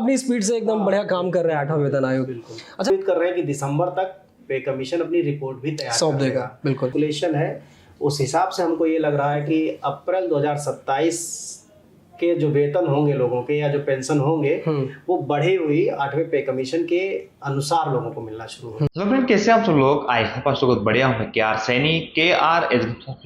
अपनी स्पीड से एकदम बढ़िया काम कर रहा है 8वां वेतन आयोग। अच्छा, उम्मीद कर रहे हैं कि दिसंबर तक पे कमीशन अपनी रिपोर्ट भी तैयार सौंप कर देगा। देगा। बिल्कुल कैलकुलेशन है उस हिसाब से हमको ये लग रहा है कि अप्रैल 2027 के जो वेतन होंगे लोगों के या जो पेंशन होंगे वो बढ़ी हुई 8वें पे कमीशन के अनुसार लोगों को मिलना शुरू हो। हेलो फ्रेंड, कैसे आप सब लोग? आई होप आप सब बहुत बढ़िया हूँ। KR सैनी KR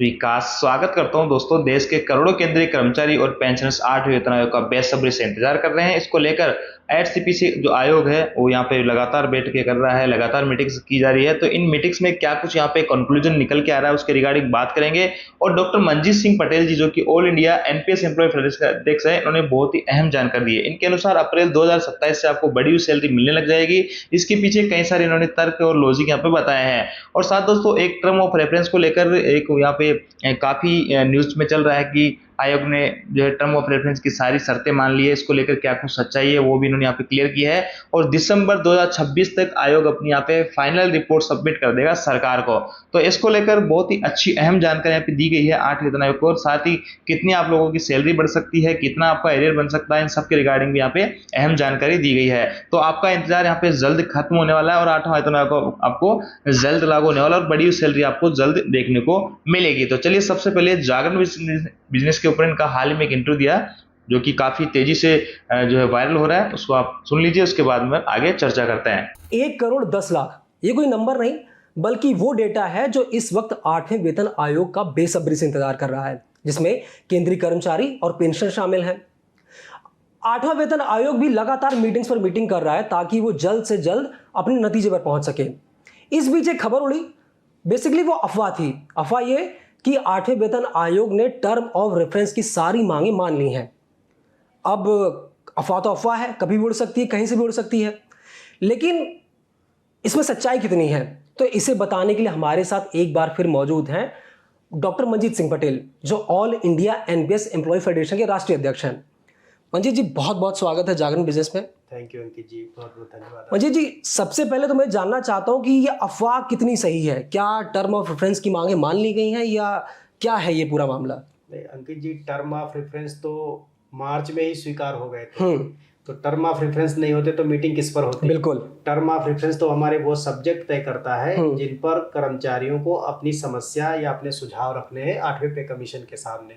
विकास स्वागत करता हूँ। दोस्तों, देश के करोड़ों केंद्रीय कर्मचारी और पेंशनर्स 8वें वेतन आयोग का बेसब्री से इंतजार कर रहे हैं। इसको लेकर HCPC जो आयोग है वो यहाँ पे लगातार बैठकें कर रहा है, लगातार मीटिंग्स की जा रही है। तो इन मीटिंग्स में क्या कुछ यहाँ पे कंक्लूजन निकल के आ रहा है उसके रिगार्डिंग बात करेंगे। और डॉक्टर मंजीत सिंह पटेल जी, जो कि all India NPS employ federation के अध्यक्ष है, इन्होंने बहुत ही अहम जानकारी दी है। इनके अनुसार अप्रैल 2027 से आपको बढ़ी हुई सैलरी मिलने लग जाएगी। इसके पीछे कई सारे इन्होंने तर्क और लॉजिक यहाँ पे बताए हैं। और साथ दोस्तों, एक टर्म ऑफ रेफरेंस को लेकर एक यहाँ पे काफी न्यूज में चल रहा है कि आयोग ने जो है टर्म ऑफ रेफरेंस की सारी शर्तें मान ली है। इसको लेकर क्या कुछ सच्चाई है वो भी इन्होंने यहाँ पे क्लियर किया है। और दिसंबर 2026 तक आयोग अपनी यहाँ पे फाइनल रिपोर्ट सबमिट कर देगा सरकार को। तो इसको लेकर बहुत ही अच्छी अहम जानकारी यहाँ पे दी गई है 8वें वेतन आयोग को। और साथ ही कितनी आप लोगों की सैलरी बढ़ सकती है, कितना आपका एरियर बन सकता है, इन सब के रिगार्डिंग भी यहाँ पे अहम जानकारी दी गई है। तो आपका इंतजार यहाँ पे जल्द खत्म होने वाला है और 8वां वेतन आयोग आपको जल्द लागू होने वाला है और बड़ी हुई सैलरी आपको जल्द देखने को मिलेगी। तो चलिए, सबसे पहले जागरण बिजनेस के ऊपर इनका हाल ही में एक इंटरव्यू दिया जो कि काफी तेजी से जो है वायरल हो रहा है, उसको आप सुन लीजिए। उसके बाद में आगे चर्चा करते हैं। 1,10,00,000 ये कोई नंबर नहीं बल्कि वो डेटा है जो इस वक्त 8वें वेतन आयोग का बेसब्री से इंतजार कर रहा है, जिसमें केंद्रीय कर्मचारी और पेंशन शामिल हैं। 8वां वेतन आयोग भी लगातार मीटिंग्स पर मीटिंग कर रहा है ताकि वो जल्द से जल्द अपने नतीजे पर पहुंच सके। इस बीच एक खबर उड़ी, बेसिकली वो अफवाह थी। अफवाह ये कि 8वें वेतन आयोग ने टर्म ऑफ रेफरेंस की सारी मांगे मान ली हैं। अब अफवाह तो अफवाह है, कभी भी उड़ सकती है, कहीं से भी उड़ सकती है, लेकिन इसमें सच्चाई कितनी है तो इसे बताने के लिए हमारे साथ एक बार फिर मौजूद हैं डॉक्टर मंजीत सिंह पटेल, जो all India NPS employ federation के राष्ट्रीय अध्यक्ष हैं। मंजीत जी, बहुत बहुत स्वागत है जागरण बिजनेस में। थैंक यू अंकित जी, बहुत बहुत धन्यवाद। मंजीत जी, सबसे पहले तो मैं जानना चाहता हूं कि ये अफवाह कितनी सही है। क्या टर्म ऑफ रेफरेंस की मांगे मान ली गई हैं या क्या है ये पूरा मामला? नहीं अंकित जी, टर्म ऑफ रेफरेंस तो मार्च में ही स्वीकार हो गए थे। तो टर्म ऑफ रेफरेंस नहीं होते तो मीटिंग किस पर होती? बिल्कुल। टर्म ऑफ रेफरेंस तो हमारे वो सब्जेक्ट तय करता है जिन पर कर्मचारियों को अपनी समस्या या अपने सुझाव रखने हैं 8वें पे कमीशन के सामने।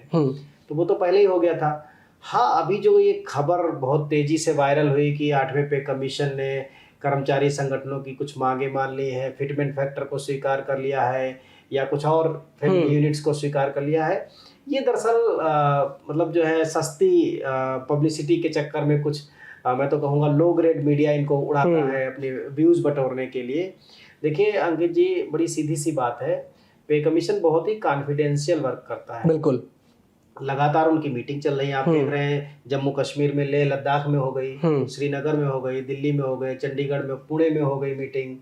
तो वो तो पहले ही हो गया था। हाँ, अभी जो ये खबर बहुत तेजी से वायरल हुई कि 8वें पे कमीशन ने कर्मचारी संगठनों की कुछ मांगे मान ली है, फिटमेंट फैक्टर को स्वीकार कर लिया है या कुछ और फैमिली यूनिट्स को स्वीकार कर लिया है, ये दरअसल मतलब जो है सस्ती पब्लिसिटी के चक्कर में कुछ मैं तो कहूँगा लो ग्रेड मीडिया इनको उड़ाता है अपने व्यूज़ बटोरने के लिए। देखिए अंकित जी, बड़ी सीधी सी बात है, पे कमीशन बहुत ही कॉन्फिडेंशियल वर्क करता है। बिल्कुल। लगातार उनकी मीटिंग चल रही है, आप देख रहे हैं। जम्मू कश्मीर में, लेह लद्दाख में हो गई, श्रीनगर में हो गई, दिल्ली में हो गई, चंडीगढ़ में, पुणे में हो गई मीटिंग,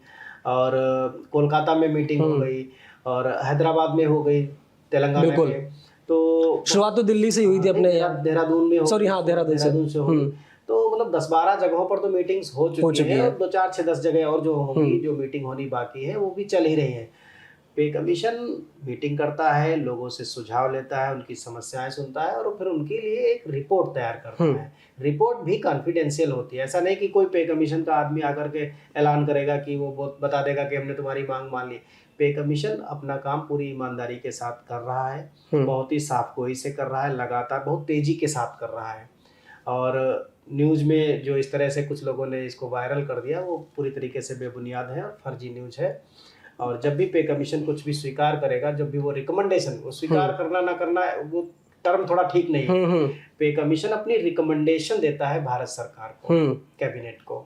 और कोलकाता में मीटिंग हो गई, और हैदराबाद में हो गई, तेलंगाना में। तो शुरुआत तो दिल्ली से हुई थी अपने, देहरादून में, सॉरी हाँ, देहरादून से हो गई। तो मतलब 10-12 जगहों पर तो मीटिंग्स हो चुकी है और 2-4-6-10 जगह और जो होंगी, जो मीटिंग होनी बाकी है वो भी चल ही रही है। पे कमीशन मीटिंग करता है, लोगों से सुझाव लेता है, उनकी समस्याएं सुनता है और फिर उनके लिए एक रिपोर्ट तैयार करता है। रिपोर्ट भी कॉन्फिडेंशियल होती है। ऐसा नहीं कि कोई पे कमीशन का आदमी आकर के ऐलान करेगा कि वो बता देगा कि हमने तुम्हारी मांग मान ली। पे कमीशन अपना काम पूरी ईमानदारी के साथ कर रहा है, बहुत ही साफगोई से कर रहा है, लगातार बहुत तेजी के साथ कर रहा है। और न्यूज़ में जो इस तरह से कुछ लोगों ने इसको वायरल कर दिया वो पूरी तरीके से बेबुनियाद है और फर्जी न्यूज़ है। और जब भी पे कमीशन कुछ भी स्वीकार करेगा, जब भी वो रिकमेंडेशन, वो स्वीकार करना ना करना वो टर्म थोड़ा ठीक नहीं है। पे कमीशन अपनी रिकमेंडेशन देता है भारत सरकार को, कैबिनेट को।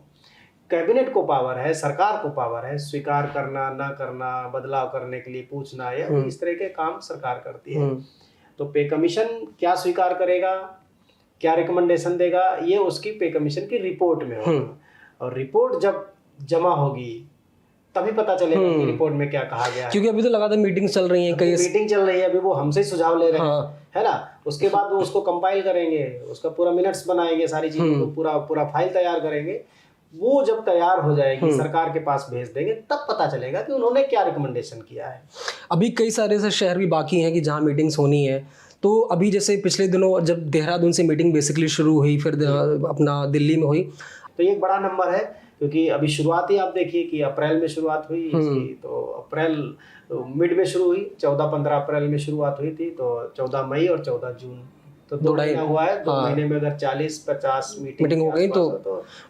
कैबिनेट को पावर है, सरकार को पावर है स्वीकार करना ना करना, बदलाव करने के लिए पूछना, या इस तरह के काम सरकार करती है। तो पे कमीशन क्या स्वीकार करेगा, क्या रिकमेंडेशन देगा, ये उसकी पे कमीशन की रिपोर्ट में होगा। और रिपोर्ट जब जमा होगी तभी पता चलेगा कि रिपोर्ट में क्या कहा गया है। क्योंकि अभी तो लगातार मीटिंग चल रही है, कई मीटिंग चल रही है, अभी वो हमसे सुझाव ले रहे हैं, है ना। उसके बाद वो उसको कंपाइल करेंगे, उसका पूरा मिनट्स बनाएंगे, सारी चीजों को पूरा फाइल तैयार करेंगे। वो जब तैयार हो जाएगी सरकार के पास भेज देंगे, तब पता चलेगा कि उन्होंने क्या रिकमेंडेशन किया है। अभी कई सारे ऐसे शहर भी बाकी हैं कि जहाँ मीटिंग्स होनी है। तो अभी जैसे पिछले दिनों जब देहरादून से मीटिंग बेसिकली शुरू हुई, फिर अपना दिल्ली में हुई, तो ये एक बड़ा नंबर है, क्योंकि अभी शुरुआत ही आप देखिए कि अप्रैल में शुरुआत हुई इसकी, तो अप्रैल मिड में शुरू हुई, 14-15 अप्रैल में शुरुआत हुई थी, तो 14 मई और 14 जून, तो 2 महीना हुआ है। 2 महीने में अगर 40-50 मीटिंग हो गई तो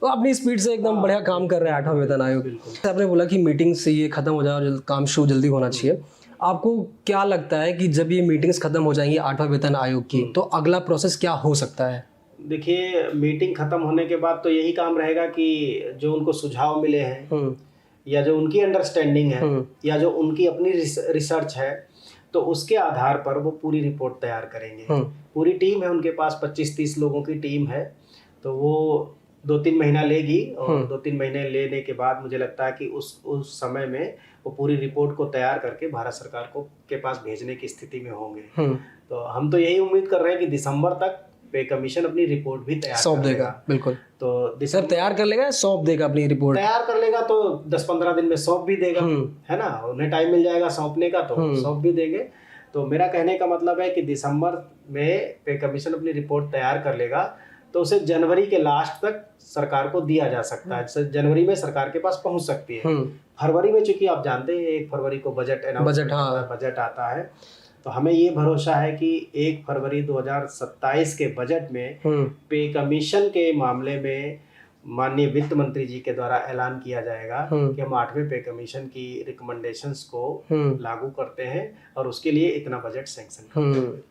वो अपनी स्पीड से एकदम बढ़िया काम कर रहे हैं 8वां वेतन आयोग। आपने बोला कि मीटिंग से ये खत्म हो जाए और काम शुरू जल्दी होना चाहिए, आपको क्या लगता है कि जब ये मीटिंग्स खत्म हो जाएंगी 8वां वेतन आयोग की, तो अगला प्रोसेस क्या हो सकता है? देखिए, मीटिंग खत्म होने के बाद तो यही काम रहेगा कि जो उनको सुझाव मिले हैं या जो उनकी अंडरस्टैंडिंग है या जो उनकी अपनी रिसर्च है, तो उसके आधार पर वो पूरी रिपोर्ट तैयार करेंगे। पूरी टीम है उनके पास, 25-30 लोगों की टीम है, तो वो 2-3 महीना लेगी और 2-3 महीने लेने के बाद मुझे लगता है कि उस समय में वो पूरी रिपोर्ट को तैयार करके भारत सरकार को के पास भेजने की स्थिति में होंगे। तो हम तो यही उम्मीद कर रहे हैं कि दिसंबर तक पे कमीशन अपनी रिपोर्ट भी तैयार सौंप देगा। बिल्कुल, तो सर तैयार कर लेगा, सौंप देगा अपनी रिपोर्ट, तैयार कर लेगा तो 10-15 दिन में सौंप भी देगा, है ना, उन्हें टाइम मिल जाएगा सौंपने का, तो सौंप भी देंगे। तो मेरा कहने का मतलब है कि दिसंबर में पे कमीशन अपनी रिपोर्ट तैयार कर लेगा, तो उसे जनवरी के लास्ट तक सरकार को दिया जा सकता है, जनवरी में सरकार के पास पहुंच सकती है। फरवरी में चूंकि आप जानते हैं 1 फरवरी को बजट आता है, तो हमें ये भरोसा है कि 1 फरवरी 2027 के बजट में पे कमीशन के मामले में माननीय वित्त मंत्री जी के द्वारा ऐलान किया जाएगा कि हम 8वें पे कमीशन की रिकमेंडेशंस को लागू करते हैं और उसके लिए इतना बजट सैंक्शन।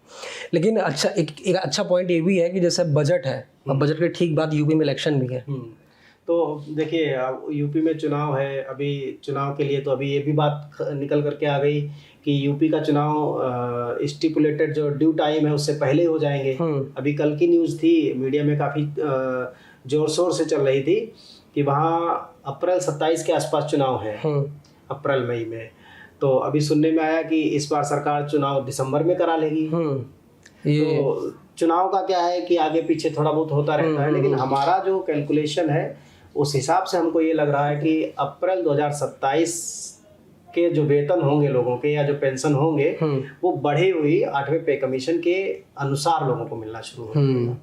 लेकिन अच्छा, एक अच्छा पॉइंट ये भी है कि जैसे बजट है, अब बजट के ठीक बाद यूपी में इलेक्शन भी है, तो देखिए यूपी में चुनाव है, अभी चुनाव के लिए तो अभी ये भी बात निकल करके आ गई कि यूपी का चुनाव स्टिपुलेटेड जो ड्यू टाइम है उससे पहले हो जाएंगे। अभी कल की न्यूज़ थी, मीडिया में काफ़ी जोर शोर से चल रही थी कि वहाँ अप्रैल 27 के आसपास चुनाव है, अप्रैल मई में। तो अभी सुनने में आया कि इस बार सरकार चुनाव दिसंबर में करा लेगी। तो चुनाव का क्या है कि आगे पीछे थोड़ा बहुत होता रहता है, लेकिन हमारा जो कैलकुलेशन है उस हिसाब से हमको ये लग रहा है कि अप्रैल 2027 के जो वेतन होंगे लोगों के या जो पेंशन होंगे वो बढ़े हुई 8वें पे कमीशन के अनुसार लोगों को मिलना शुरू हो जाएगा।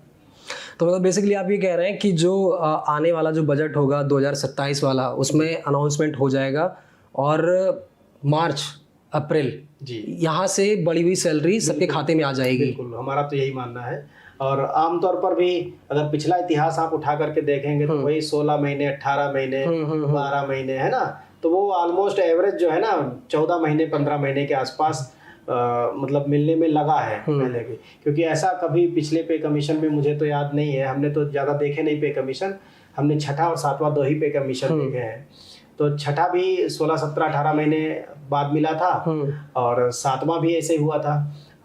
तो मतलब बेसिकली आप ये कह रहे हैं कि जो आने वाला जो बजट होगा 2027 वाला, उसमें अनाउंसमेंट हो जाएगा और मार्च अप्रैल जी यहाँ से बढ़ी हुई सैलरी सबके खाते में आ जाएगी। बिल्कुल, हमारा तो यही मानना है। और आमतौर पर भी अगर पिछला इतिहास आप उठा करके देखेंगे तो वही 16 महीने, 18 महीने, 12 महीने, है ना, तो वो ऑलमोस्ट एवरेज जो है ना 14 महीने, 15 महीने के आसपास मतलब मिलने में लगा है पहले भी, क्योंकि ऐसा कभी पिछले पे कमीशन में मुझे तो याद नहीं है। हमने तो ज़्यादा देखे नहीं पे कमीशन, हमने छठा और सातवां 2 ही पे कमीशन देखे हैं। तो छठा भी 16, 17, 18 महीने बाद मिला था और सातवां भी ऐसे हुआ था।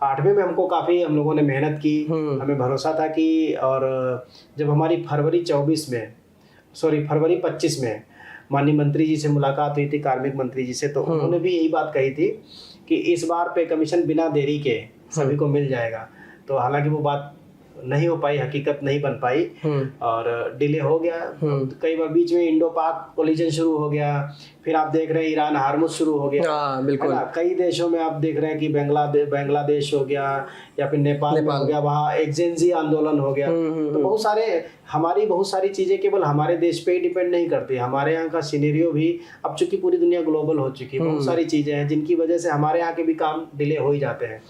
8वें में हमको काफ़ी हम लोगों ने मेहनत की, हमें भरोसा था कि, और जब हमारी फरवरी 25 में माननीय मंत्री जी से मुलाकात हुई थी, कार्मिक मंत्री जी से, तो उन्होंने भी यही बात कही थी कि इस बार पे कमीशन बिना देरी के सभी को मिल जाएगा। तो हालांकि वो बात नहीं हो पाई, हकीकत नहीं बन पाई और डिले हो गया। कई बार बीच में इंडो पाक कोलिजन शुरू हो गया, फिर आप देख रहे हैं ईरान हार्मुज शुरू हो गया, बिल्कुल। कई देशों में आप देख रहे हैं कि बांग्लादेश हो गया या फिर नेपाल में हो गया, वहाँ एक्जेंसी आंदोलन हो गया। तो बहुत सारी चीजें केवल हमारे देश पे ही डिपेंड नहीं करती। हमारे यहाँ का सिनेरियो भी अब चूंकि पूरी दुनिया ग्लोबल हो चुकी है, बहुत सारी चीजें हैं जिनकी वजह से हमारे यहाँ के भी काम डिले हो ही जाते हैं।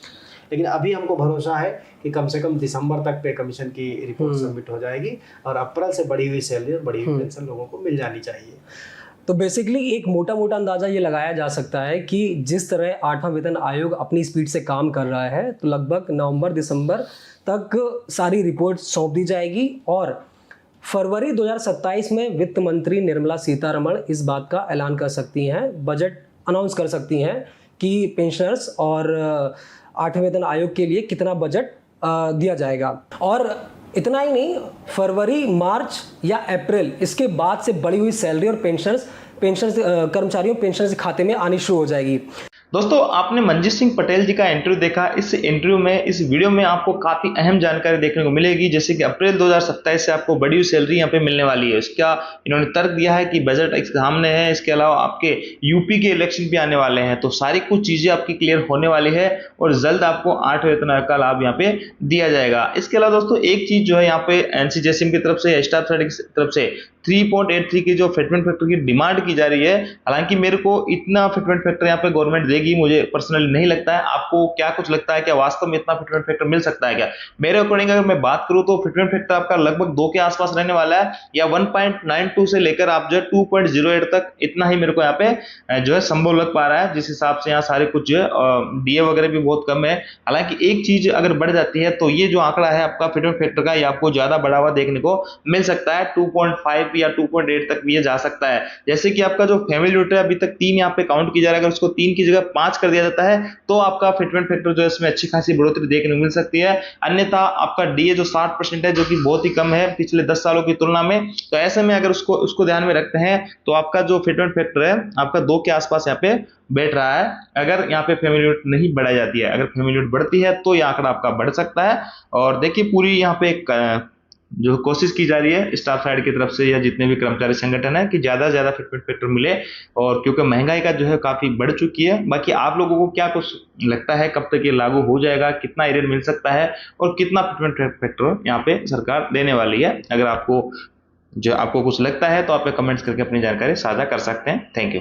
लेकिन अभी हमको भरोसा है कि कम से कम दिसंबर तक पे कमीशन की रिपोर्ट सबमिट हो जाएगी और अप्रैल से बढ़ी हुई सैलरी और बढ़ी हुई पेंशन लोगों को मिल जानी चाहिए। तो बेसिकली एक मोटा अंदाजा ये लगाया जा सकता है कि जिस तरह 8वां वेतन आयोग अपनी स्पीड से काम कर रहा है, तो लगभग नवंबर दिसंबर तक सारी रिपोर्ट सौंप दी जाएगी और फरवरी 2027 में वित्त मंत्री निर्मला सीतारमण इस बात का ऐलान कर सकती हैं, बजट अनाउंस कर सकती हैं कि पेंशनर्स और 8वें वेतन आयोग के लिए कितना बजट दिया जाएगा। और इतना ही नहीं, फरवरी, मार्च या अप्रैल इसके बाद से बढ़ी हुई सैलरी और पेंशनर्स कर्मचारियों पेंशनर्स खाते में आनी शुरू हो जाएगी। दोस्तों आपने मंजीत सिंह पटेल जी का इंटरव्यू देखा। इस इंटरव्यू में, इस वीडियो में आपको काफी अहम जानकारी देखने को मिलेगी, जैसे कि अप्रैल 2027 से आपको बड़ी सैलरी यहाँ पे मिलने वाली है। इसका इन्होंने तर्क दिया है कि बजट एक सामने है, इसके अलावा आपके यूपी के इलेक्शन भी आने वाले हैं, तो सारी कुछ चीजें आपकी क्लियर होने वाली है और जल्द आपको 8वें वेतन आयोग का लाभ यहाँ पे दिया जाएगा। इसके अलावा दोस्तों एक चीज जो है यहाँ पे एनसीजेसीएम की तरफ से, स्टाफ साइड की तरफ से 3.83 की जो फिटमेंट फैक्टर की डिमांड की जा रही है, हालांकि मेरे को इतना फिटमेंट फैक्टर यहाँ पे गवर्नमेंट देगी मुझे पर्सनली नहीं लगता है। आपको क्या कुछ लगता है, क्या वास्तव में इतना फिटमेंट फैक्टर मिल सकता है क्या? मेरे अकॉर्डिंग अगर मैं बात करूं तो फिटमेंट फैक्टर आपका लगभग 2 के आसपास रहने वाला है, या 1.92 से लेकर आप जो 2.08 तक, इतना ही मेरे को यहाँ पे जो है संभव लग पा रहा है, जिस हिसाब से यहाँ सारे कुछ जो है डीए वगैरह भी बहुत कम है। हालांकि एक चीज अगर बढ़ जाती है तो ये जो आंकड़ा है आपका फिटमेंट फैक्टर का, ये आपको ज्यादा बढ़ा हुआ देखने को मिल सकता है, 2.5 या 2.8 तक भी ये जा सकता है। जैसे कि आपका जो फैमिली यूनिट है अभी तक 3 यहाँ पे काउंट की जा रहा है, अगर उसको 3 की जगह 5 कर दिया जाता है तो आपका फिटमेंट फैक्टर जो है इसमें अच्छी खासी बढ़ोतरी देखने को मिल सकती है। अन्यथा आपका डीए जो 60% है, जो कि बहुत ही कम है पिछले 10 सालों की तुलना में, तो ऐसे में अगर उसको ध्यान में रखते हैं तो आपका जो फिटमेंट फैक्टर है आपका 2 के आसपास यहाँ पे बैठ रहा है। अगर यहाँ पे फैमिली यूनिट नहीं बढ़ाई जाती है, अगर फैमिली यूनिट बढ़ती है तो यह आंकड़ा आपका बढ़ सकता है। और देखिए पूरी यहाँ पे जो कोशिश की जा रही है स्टाफ साइड की तरफ से या जितने भी कर्मचारी संगठन है कि ज्यादा से ज्यादा फिटमेंट फैक्टर मिले, और क्योंकि महंगाई का जो है काफी बढ़ चुकी है। बाकी आप लोगों को क्या कुछ लगता है, कब तक ये लागू हो जाएगा, कितना एरियर मिल सकता है और कितना फिटमेंट फैक्टर यहाँ पे सरकार देने वाली है? अगर आपको कुछ लगता है तो आप कमेंट्स करके अपनी जानकारी साझा कर सकते हैं। Thank you.